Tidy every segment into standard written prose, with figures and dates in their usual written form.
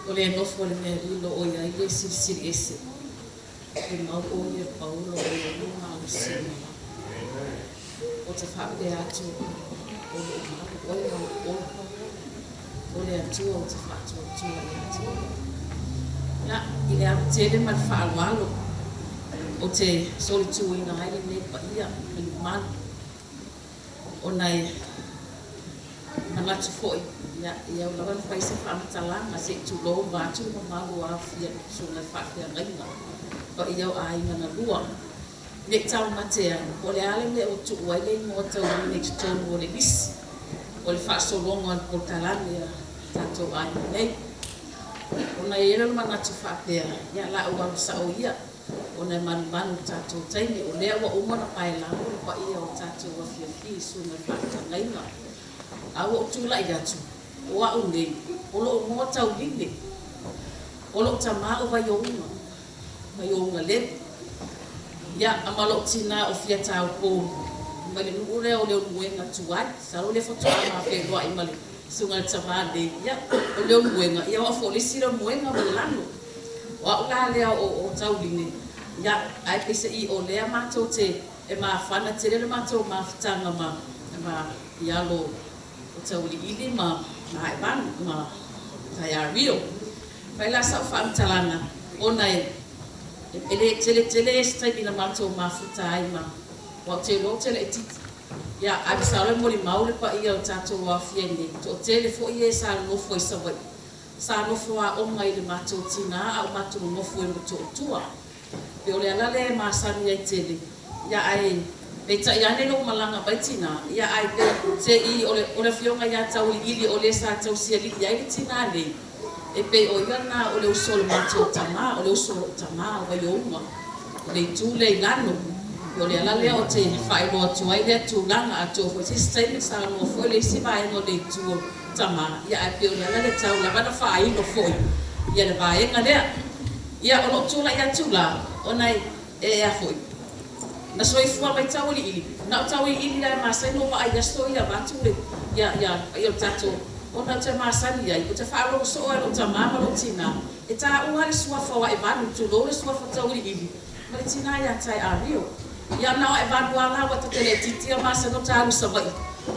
Ole no fo le merilo o ia ile siri ese. E mau o ia paulo o ia lunga o sima. O te whape atu o le umaru o ia o le atu o te whatu o tua i atu. Ia, i le apu tele ma le whaalwalo o te soli tu ina haile ne pa ia le lumanu. O nei manatu foi ia ulawa le paise whamatalanga se tu lo watu ma malu a fia sunga whakea ngainga. Pa ia o ainga na lua. Ne tau matea, o le ale le o tu uai le mo tau ne tutonu o le bisi. O le whaasolonga o talani a tatou ainga nei. O na era manatu whakea, ia la ua sa o ia. O na manu tatou taini, o lea wa umana pai la o pa ia o tatou wa fia sunga whakea ngainga. Awa o tula i atu, o a unei, o lo o mo Tauline, o lo tama o vai onga le. Ia, amalo tina o fia tau po, mali nure o leo nuenga tuai, sa o le fotoa ma pe roa i mali sunga tama de, ia, o leo nuenga, ia wa fo le sira muenga ma lano. O la lea o Tauline, ia, ai pese i o lea mato te, e ma whana te le mato ma fitanga ma ialo, o Tauline ma Aevanu ma Taeario. Pai la sa whaamtalanga o nei ele tele stai na mato ma futai ma wa te lo tele etiti. Ya abisale Molimau le pa ia o tato wa fiende. To tele fo ia sa no fo isa wai. Sa no fo a o mai le mato tina a mato no fo e to tua. Pe ole ala le ma sa ni tele. Ya ai Beta ia ne no malanga baitina ia ai te i ole fionga ia tau ili ole sa tau siali ia i tina le e pe o ia na ole usol mato tama ole usol tama wa yoma le tu le lano ole ala le o te fai mo tu ai le tu langa ato fo si stai sa no fo le si vai no le tu tama ia ai pe ole ala le tau la bana fai no fo ia le vai ngale ia o tu la ia tu la onai e a fo na soi fua mai tau ili na tau ili la masa no pa ai sto ia batu le ya o tato ona te masa ni ai o te fa lo so o te mama lo tina e ta o hali sua fa wa Aevanu tu lo sua fa tau ili ma tina ya Taeario ya na Aevanu ala wa te le titia masa no talu sa vai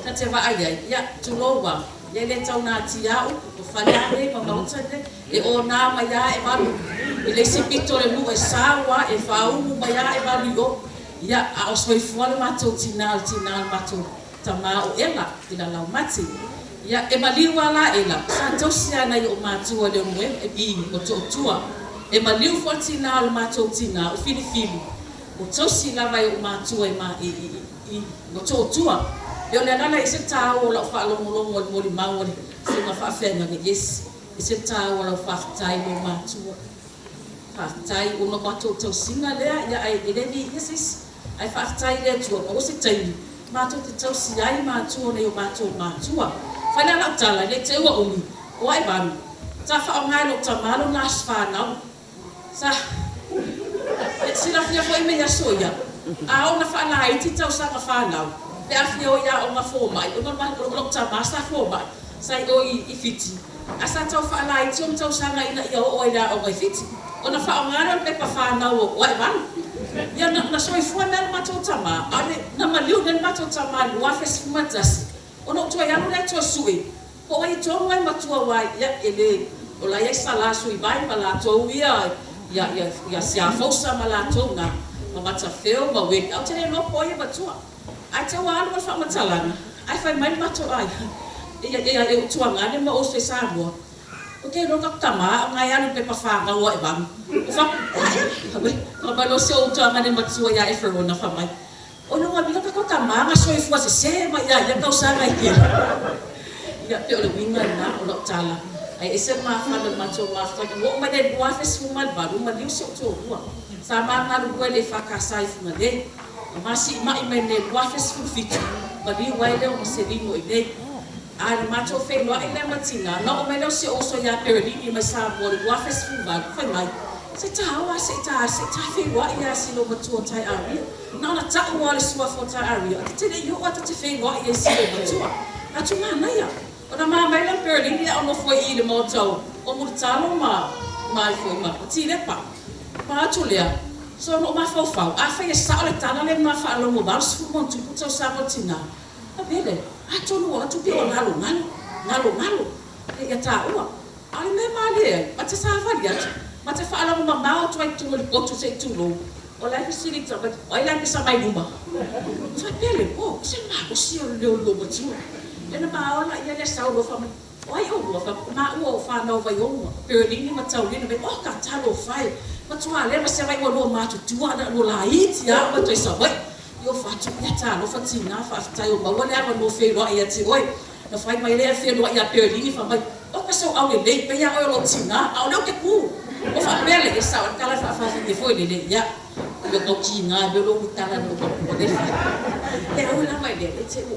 ta te va ai ya tu lo wa ya le tau na tia o fa ya le ma ma tsane e o na ma ya Aevanu le sipito le lu e sa wa e fa u ma ya Aevanu yo ia a osoi fuala matou tina matou tama o ela ina lau mati ia e maliu ala ela sa tosia na o matua le moe e bi o tua e maliu fo tina o matou tina o fili o tosi lava o matua e ma i o tua e ole ala ise tau la fa lo Molimau le se ma fa fenga nge yes ise tau la fa tai o matua fa tai o no matou tosinga le ia ai ele ni yes ai whaatai le tua, o se taini. Mātou te tau si ai mātua nei o mātou mātua. Whaina lau tala, le te ua umi, o Aevanu. Ta whao ngai lo ta malo nās whanau. Sa, sina whia fo i mea soia. A o na whaanai ti tau sanga whanau. Pe a whia o ia o ma fōmai, o ma lo ta masa fōmai. Sai o i fiti. A sa tau whaanai ti o tau sanga ina ia o ina o ngai fiti. O na whao ngai lo pepa whanau o Aevanu. Ya na soi fua na matou tama ale na maliu na matou tama wa fes fumatasi ono to ya no to sui ko ai to mai matua wa ya ele o la ya sala sui vai pala to ya sia fosa mala to na mata feo ma we au tele no po ya matua ai te wa no fa matalana ai fa mai matua ai ya to ngane ma o se sa mo okay no ka tama ngai anu pe pa fa ga wa ibang fa ka ba lo se o to ngane matua ya e fer na fa mai o no ma bila ka tama nga so ifua se ma ya ka usa ngai ki ya pe o le winga na o lo tala ai ese ma fa le matua ma fa ko ma de wa fe su mal ba ma liu se to wa sa ma na ru le fa ka sai fu ma de ma si ma i me ne wa fe su fitu ba li wa le o Maselino i de ai matou fe lo ai le matinga no me lo se o so ya perlini ma sa mo le wa fe su ba fa mai se ta fe wa ia si lo matua Taeario na na ta wa le sua fo Taeario te le yo ata te fe wa ia si lo matua na tu mana ia Ona mai la perli ni ono foi I le moto. O mo talo mai foi ma ti le pa. Pa tulea. So no ma fo fa. A fa sa le tana le ma fa lo mo ba su mo tu so sa mo tina. A vele. A tonu o tu pe o ngalo. E ta o. Ale me male. Ma te sa fa dia. Ma te fa lo ma ma tu ai tu le botu se tu lo. O la si li tsa ba. O la ki sa mai lumba. So pele. O se ma ko si o le lo mo tu. E na ma o la ia le sa lo fa. Oi o fa ma o fa no vai o. Perli ni ma Tauline be o ka talo fai. Ma tua le ma se vai o lo ma tu tua na lo la iti a ma tu sa vai. Yo fa tu ya ta no fa tina fa tai o ma o le ma no fe lo ia ti oi. Na fai mai le fe lo ia perli ni fa mai. O ka so au le pe ya o lo tina au le ke ku. O fa pele e sa o kala fa ni foi le ya. Yo ko tina be lo utala no ko le fa. E o la mai le te o.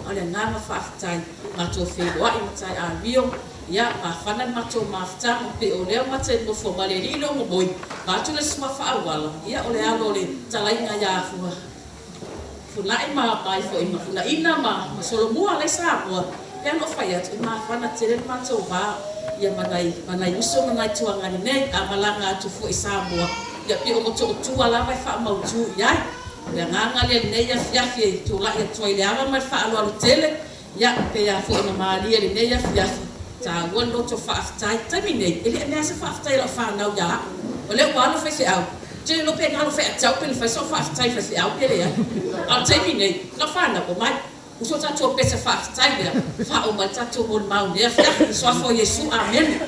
Ole nga ma fa tai ma to fe lo ai ma Taeario. Ya ma fana ma to ma fta pe o le ma te no fo ma le rino mo boy ba tu le sma fa wala ya o le alo le talai nga ya fu lai ma pai fo ina ma solo mua le sa po ya no fa ya ma fana te le ma to ba ya manai uso na tu nga ni nei a malanga tu fo isa mo ya pe o mo to tu ala mai fa ma tu ya le nga le nei ya fi tu la ya tu ile ama ma fa alo tele ya pe ya fo na ma le nei ya fi ta wolo to fa aftai tamine ele me se fa aftai la fa na ya ole wa no fe au je lo pe na lo fe ta pe fa so fa aftai fa se au ele ya al tamine la fa na ko mai uso ta to pe se fa aftai ya fa o ma ta to Molimau ne fa so fo Yesu amen.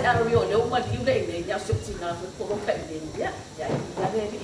Taeario le uma liule le ya soptina ko ko pe le ya ya ya le